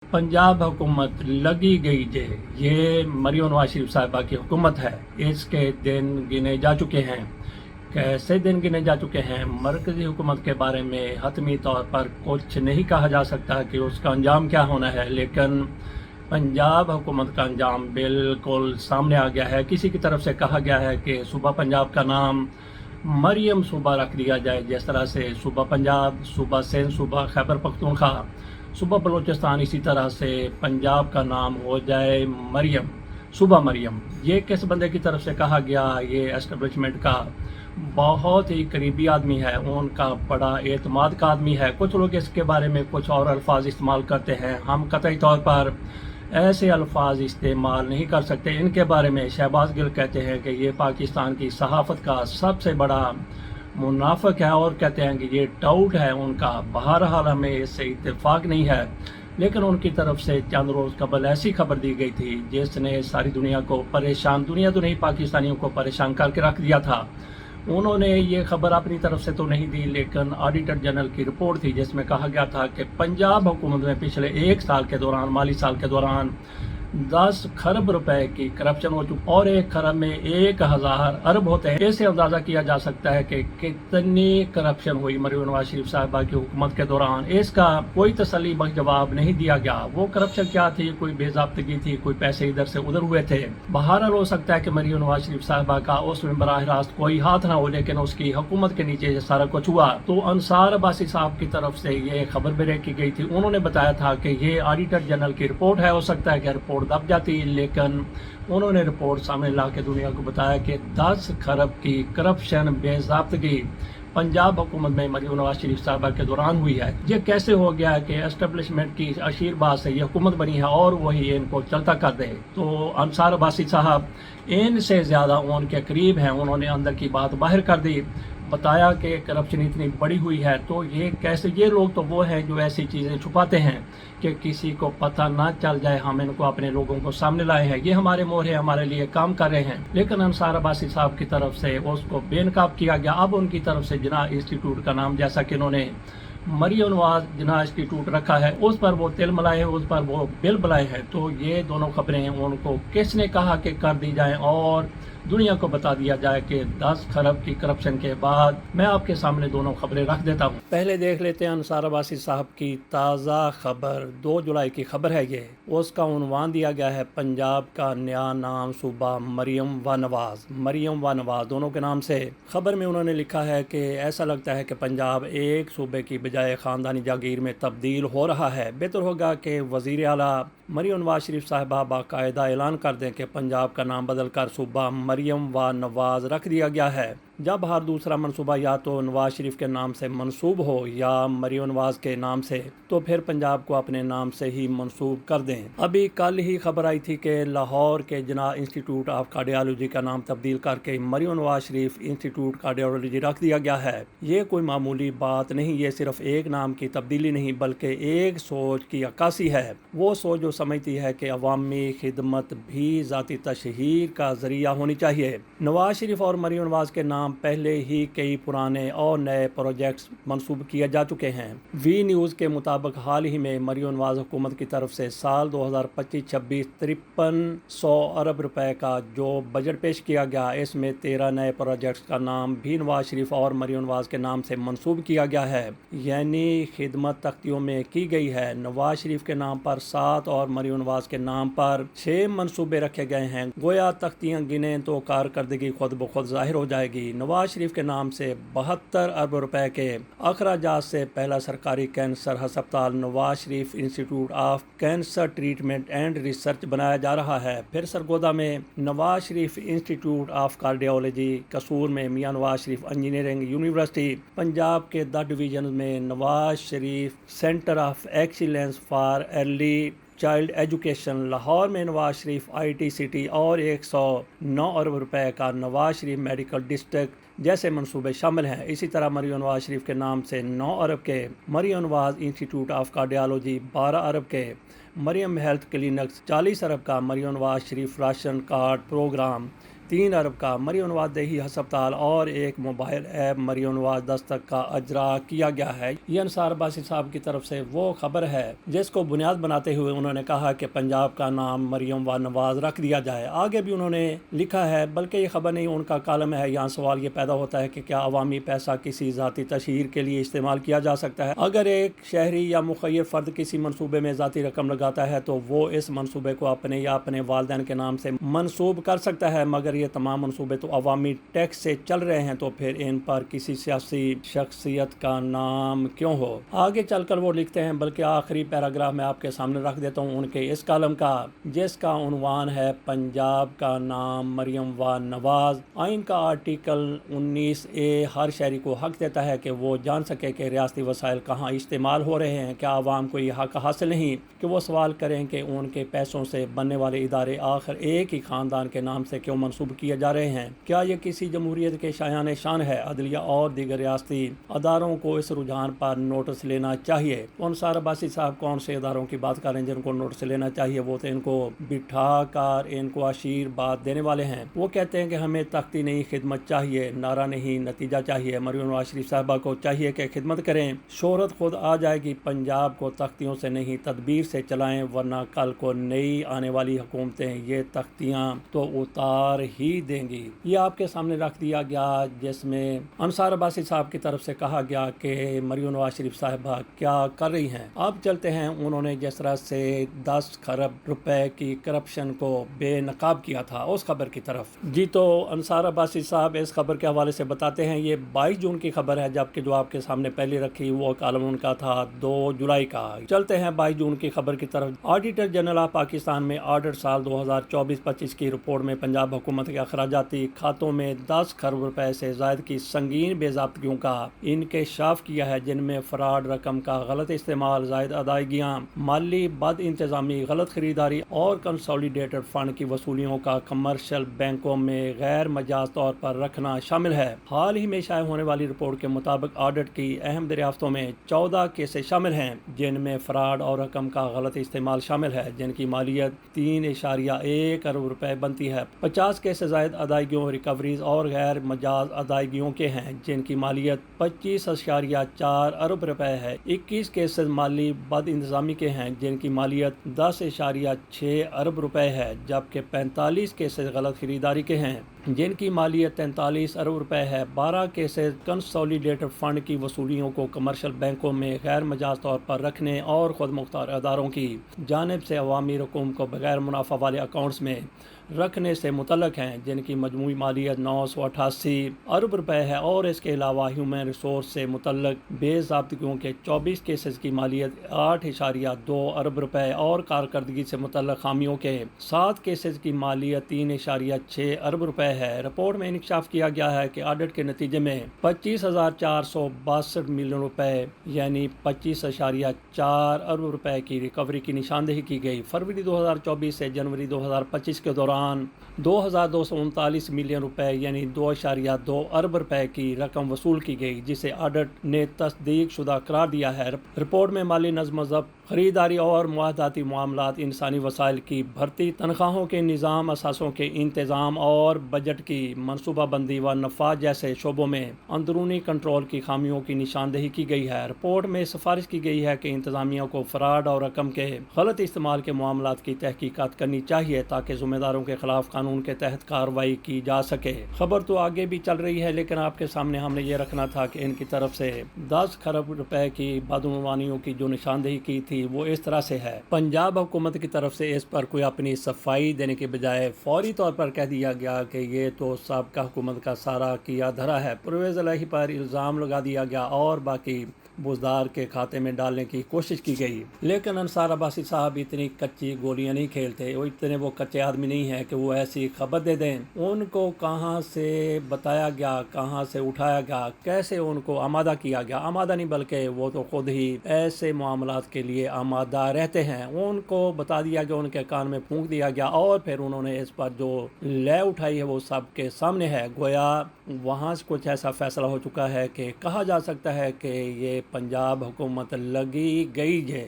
पंजाब हुकूमत लगी गई जे ये मरियम नवाज शरीफ साहिबा की हुकूमत है। इसके दिन गिने जा चुके हैं। कैसे दिन गिने जा चुके हैं? मरकज़ी हुकूमत के बारे में हतमी तौर पर कुछ नहीं कहा जा सकता कि उसका अंजाम क्या होना है, लेकिन पंजाब हुकूमत का अंजाम बिल्कुल सामने आ गया है। किसी की तरफ से कहा गया है कि सूबा पंजाब का नाम मरियम सूबा रख दिया जाए, जिस तरह से सूबा पंजाब, सूबा सिंध, सूबा खैबर पख्तूनख्वा, सूबा बलूचिस्तान, इसी तरह से पंजाब का नाम हो जाए मरियम, सूबा मरियम। ये किस बंदे की तरफ से कहा गया? ये एस्टेब्लिशमेंट का बहुत ही करीबी आदमी है, उनका बड़ा एतमाद का आदमी है। कुछ लोग इसके बारे में कुछ और अल्फाज इस्तेमाल करते हैं, हम कतई तौर पर ऐसे अल्फाज इस्तेमाल नहीं कर सकते। इनके बारे में शहबाज गिल कहते हैं कि ये पाकिस्तान की सहाफ़त का सबसे बड़ा मुनाफिक है, और कहते हैं कि ये टाउट है उनका। बहरहाल हमें इससे इत्तेफाक नहीं है, लेकिन उनकी तरफ से चंद रोज़ कबल ऐसी खबर दी गई थी जिसने सारी दुनिया को परेशान, दुनिया तो नहीं पाकिस्तानियों को परेशान करके रख दिया था। उन्होंने ये खबर अपनी तरफ से तो नहीं दी, लेकिन ऑडिटर जनरल की रिपोर्ट थी जिसमें कहा गया था कि पंजाब हुकूमत में पिछले एक साल के दौरान, माली साल के दौरान 10 खरब रुपए की करप्शन हो चुकी, और एक खरब में 1000 अरब होते हैं। इससे अंदाज़ा किया जा सकता है कि कितनी करप्शन हुई मरियम नवाज शरीफ साहिबा की हुकूमत के दौरान। इसका कोई तसल्ली बख्श जवाब नहीं दिया गया। वो करप्शन क्या थी? कोई बेज़ाब्तगी थी, कोई पैसे इधर से उधर हुए थे। बहरहाल हो सकता है कि मरियम नवाज शरीफ साहिबा का उसमें बराह रास्त कोई हाथ ना हो, लेकिन उसकी हुकूमत के नीचे ये सारा कुछ हुआ। तो अंसार अब्बासी साहब की तरफ से ये खबर भी की गई थी। उन्होंने बताया था कि ये ऑडिटर जनरल की रिपोर्ट है, हो सकता है कि रिपोर्ट दब जाती, लेकिन उन्होंने रिपोर्ट सामने ला के दुनिया को बताया कि 10 खरब की करप्शन, बेज़ाब्तगी पंजाब हुकूमत में मरियम नवाज शरीफ साहबा के दौरान हुई है। ये कैसे हो गया है कि एस्टेब्लिशमेंट की आशीर्वाद से ये हुकूमत बनी है और वही इनको चलता कर दे। तो अंसार अब्बासी साहब इनसे ज़्यादा उनके करीब हैं, उन्होंने अंदर की बात बाहर कर दी, बताया कि करप्शन इतनी बड़ी हुई है। तो ये कैसे? ये लोग तो वो हैं जो ऐसी चीज़ें छुपाते हैं कि किसी को पता ना चल जाए। हम इनको अपने लोगों को सामने लाए हैं, ये हमारे मोहरे हमारे लिए काम कर रहे हैं। लेकिन अंसार अब्बासी साहब की तरफ से उसको बेनकाब किया गया। अब उनकी तरफ से जिना इंस्टीट्यूट का नाम, जैसा कि इन्होंने मरियम नवाज जिना इंस्टीट्यूट रखा है, उस पर वो तिल मलाए, उस पर वो बिल बुलाए हैं। तो ये दोनों खबरें उनको किसने कहा कि कर दी जाएं और दुनिया को बता दिया जाए कि 10 खरब की करप्शन के बाद। मैं आपके सामने दोनों खबरें रख देता हूँ। पहले देख लेते हैं अंसार अब्बासी साहब की ताज़ा खबर। 2 जुलाई की खबर है ये। उसका उन्वान दिया गया है पंजाब का नया नाम सूबा मरियम व नवाज। मरियम व नवाज दोनों के नाम से खबर में उन्होंने लिखा है कि ऐसा लगता है कि पंजाब एक सूबे की बजाय ख़ानदानी जागीर में तब्दील हो रहा है। बेहतर होगा कि वज़ीर आला मरियम नवाज शरीफ साहिबा बाकायदा ऐलान कर दें कि पंजाब का नाम बदल कर सूबा मरियम व नवाज रख दिया गया है। जब हर दूसरा मनसूबा या तो नवाज शरीफ के नाम से मंसूब हो या मरियम नवाज के नाम से, तो फिर पंजाब को अपने नाम से ही मंसूब कर दें। अभी कल ही खबर आई थी कि लाहौर के जिना इंस्टीट्यूट ऑफ कार्डियोलॉजी का नाम तब्दील करके मरियम नवाज शरीफ इंस्टीट्यूट कार्डियोलॉजी रख दिया गया है। ये कोई मामूली बात नहीं, ये सिर्फ एक नाम की तब्दीली नहीं बल्कि एक सोच की अक्कासी है। वो सोच जो समझती है कि अवामी खिदमत भी ज़ाती तशहीर का ज़रिया होनी चाहिए। नवाज शरीफ और मरियम नवाज के नाम पहले ही कई पुराने और नए प्रोजेक्ट्स मंसूब किए जा चुके हैं। वी न्यूज़ के मुताबिक हाल ही में मरियम नवाज हुकूमत की तरफ से साल 2025-26 5300 अरब रुपए का जो बजट पेश किया गया, इसमें 13 नए प्रोजेक्ट्स का नाम भी नवाज शरीफ और मरियम नवाज के नाम से मंसूब किया गया है, यानी खिदमत तख्तियों में की गई है। नवाज शरीफ के नाम पर 7 और मरियम नवाज के नाम पर 6 मंसूबे रखे गए हैं। गोया तख्तियाँ गिने तो कारकर्दगी खुद ब खुद जाहिर हो जाएगी। नवाज शरीफ के नाम से 72 अरब रुपए के अखराजात से पहला सरकारी कैंसर अस्पताल Nawaz Sharif institute of cancer treatment and research बनाया जा रहा है। फिर सरगोदा में Nawaz Sharif institute of cardiology, Kasur में मियां नवाज शरीफ इंजीनियरिंग यूनिवर्सिटी, पंजाब के 10 डिवीजन में Nawaz Sharif centre of excellence for early child education, Lahore में नवाज शरीफ IT सिटी और 109 अरब रुपए का नवाज शरीफ मेडिकल डिस्ट्रिक्ट जैसे मंसूबे शामिल हैं। इसी तरह मरियम नवाज शरीफ के नाम से 9 अरब के Maryam Nawaz institute of cardiology, 12 अरब के मरियम हेल्थ क्लिनिक्स, 40 अरब का Maryam Nawaz Sharif ration card programme, 3 ارب کا مریم نواز دیہی ہسپتال اور ایک موبائل ایپ مریم نواز دستک کا اجرا کیا گیا ہے۔ یہ انصار عباسی صاحب کی طرف سے وہ خبر ہے جس کو بنیاد بناتے ہوئے انہوں نے کہا کہ پنجاب کا نام مریم و نواز رکھ دیا جائے۔ آگے بھی انہوں نے لکھا ہے، بلکہ یہ خبر نہیں ان کا کالم ہے۔ یہاں سوال یہ پیدا ہوتا ہے کہ کیا عوامی پیسہ کسی ذاتی تشہیر کے لیے استعمال کیا جا سکتا ہے؟ اگر ایک شہری یا مخیر فرد کسی منصوبے میں ذاتی رقم لگاتا ہے تو وہ اس منصوبے کو اپنے یا اپنے والدین کے نام سے منسوب کر سکتا ہے، مگر یہ تمام منصوبے تو عوامی ٹیکس سے چل رہے ہیں، تو پھر ان پر کسی سیاسی شخصیت کا نام کیوں ہو؟ آگے چل کر وہ لکھتے ہیں، بلکہ آخری پیراگراف میں آپ کے سامنے رکھ دیتا ہوں ان کے اس کالم کا، جس کا عنوان ہے پنجاب کا نام مریم و نواز۔ آئین کا آرٹیکل 19A ہر شہری کو حق دیتا ہے کہ وہ جان سکے کہ ریاستی وسائل کہاں استعمال ہو رہے ہیں۔ کیا عوام کو یہ حق حاصل نہیں کہ وہ سوال کریں کہ ان کے پیسوں سے بننے والے ادارے آخر ایک ہی خاندان کے نام سے کیوں منسوب کیے جا رہے ہیں؟ کیا یہ کسی جمہوریت کے شایان شان ہے؟ عدلیہ اور دیگر ریاستی اداروں کو اس رجحان پر نوٹس لینا چاہیے۔ انصار عباسی صاحب کون سے اداروں کی بات کر رہے ہیں جن کو نوٹس لینا چاہیے؟ وہ تو ان کو بٹھا کر ان کو آشیرواد دینے والے ہیں۔ وہ کہتے ہیں کہ ہمیں تختی نہیں خدمت چاہیے، نعرہ نہیں نتیجہ چاہیے۔ مریم نواز شریف صاحبہ کو چاہیے کہ خدمت کریں، شہرت خود آ جائے گی۔ پنجاب کو تختیوں سے نہیں تدبیر سے چلائیں، ورنہ کل کو نئی آنے والی حکومتیں یہ تختیاں تو اتار ہی دیں گی۔ یہ آپ کے سامنے رکھ دیا گیا، جس میں انصار عباسی صاحب کی طرف سے کہا گیا کہ مریم نواز شریف صاحبہ کیا کر رہی ہیں۔ اب چلتے ہیں انہوں نے جس طرح سے 10 کروڑ روپے کی کرپشن کو بے نقاب کیا تھا اس خبر کی طرف۔ جی تو انصار عباسی صاحب اس خبر کے حوالے سے بتاتے ہیں، یہ 22 جون کی خبر ہے، جبکہ جو آپ کے سامنے پہلے رکھی وہ کالم ان کا تھا 2 جولائی کا۔ چلتے ہیں 22 جون کی خبر کی طرف۔ آڈیٹر جنرل آف پاکستان میں آڈٹ سال 2024-25 کی رپورٹ میں پنجاب حکومت کے اخراجاتی کھاتوں میں 10 کروڑ روپے سے زائد کی سنگین بے ضابطگیوں کا انکشاف کیا ہے، جن میں فراڈ، رقم کا غلط استعمال، زائد ادائیگیاں، مالی بد انتظامی، غلط خریداری اور کنسولیڈیٹڈ فنڈ کی وصولیوں کا کمرشل بینکوں میں غیر مجاز طور پر رکھنا شامل ہے۔ حال ہی میں شائع ہونے والی رپورٹ کے مطابق آڈٹ کی اہم دریافتوں میں 14 کیسز شامل ہیں، جن میں فراڈ اور رقم کا غلط استعمال شامل ہے، جن کی مالیت 3.1 ارب روپے بنتی ہے۔ 50 کیسز زائد ادائیگیوں، ریکوریز اور غیر مجاز ادائیگیوں کے ہیں، جن کی مالیت 25.4 ارب روپے ہے۔ 21 کیسز مالی بد انتظامی کے ہیں، جن کی مالیت 10.6 ارب روپے ہے، جبکہ 45 کیسز غلط خریداری کے ہیں، جن کی مالیت 43 ارب روپے ہے۔ 12 کیسز کنسولیڈیٹڈ فنڈ کی وصولیوں کو کمرشل بینکوں میں غیر مجاز طور پر رکھنے اور خود مختار اداروں کی جانب سے عوامی رقوم کو بغیر منافع والے اکاؤنٹس میں رکھنے سے متعلق ہیں، جن کی مجموعی مالیت 988 ارب روپے ہے، اور اس کے علاوہ ہیومن ریسورس سے متعلق بے ضابطگیوں کے 24 کیسز کی مالیت 8.2 ارب روپے اور کارکردگی سے متعلق خامیوں کے 7 کیسز کی مالیت 3.6 ارب روپے ہے۔ رپورٹ میں انکشاف کیا گیا ہے کہ آڈٹ کے نتیجے میں 25,462 ملین روپے یعنی 25.4 ارب روپے کی ریکوری کی نشاندہی کی گئی۔ فروری 2024 سے جنوری 2025 کے دوران 2,239 ملین روپے یعنی 2.2 ارب روپے کی رقم وصول کی گئی، جسے آڈٹ نے تصدیق شدہ قرار دیا ہے۔ رپورٹ میں مالی نظم و ضبط، خریداری اور معاہداتی معاملات، انسانی وسائل کی بھرتی، تنخواہوں کے نظام، اثاثوں کے انتظام اور بجٹ کی منصوبہ بندی و نفاذ جیسے شعبوں میں اندرونی کنٹرول کی خامیوں کی نشاندہی کی گئی ہے۔ رپورٹ میں سفارش کی گئی ہے کہ انتظامیہ کو فراڈ اور رقم کے غلط استعمال کے معاملات کی تحقیقات کرنی چاہیے تاکہ ذمہ داروں کے خلاف قانون کے تحت کارروائی کی جا سکے۔ خبر تو آگے بھی چل رہی ہے، لیکن آپ کے سامنے ہم نے یہ رکھنا تھا کہ ان کی طرف سے 10 کروڑ روپے کی بدعنوانیوں کی جو نشاندہی کی تھی وہ اس طرح سے ہے۔ پنجاب حکومت کی طرف سے اس پر کوئی اپنی صفائی دینے کے بجائے فوری طور پر کہہ دیا گیا کہ یہ تو سابقہ حکومت کا سارا کیا دھرا ہے۔ پرویز الہی پر الزام لگا دیا گیا اور باقی بزدار کے کھاتے میں ڈالنے کی کوشش کی گئی، لیکن انصار عباسی صاحب اتنی کچی گولیاں نہیں کھیلتے، وہ کچے آدمی نہیں ہیں کہ وہ ایسی خبر دے دیں۔ ان کو کہاں سے بتایا گیا، کہاں سے اٹھایا گیا، کیسے ان کو آمادہ کیا گیا، آمادہ نہیں بلکہ وہ تو خود ہی ایسے معاملات کے لیے آمادہ رہتے ہیں۔ ان کو بتا دیا گیا، ان کے کان میں پھونک دیا گیا اور پھر انہوں نے اس پر جو لے اٹھائی ہے وہ سب کے سامنے ہے۔ گویا وہاں سے کچھ ایسا فیصلہ ہو چکا ہے کہ کہا جا سکتا ہے کہ یہ پنجاب حکومت لگی گئی ہے۔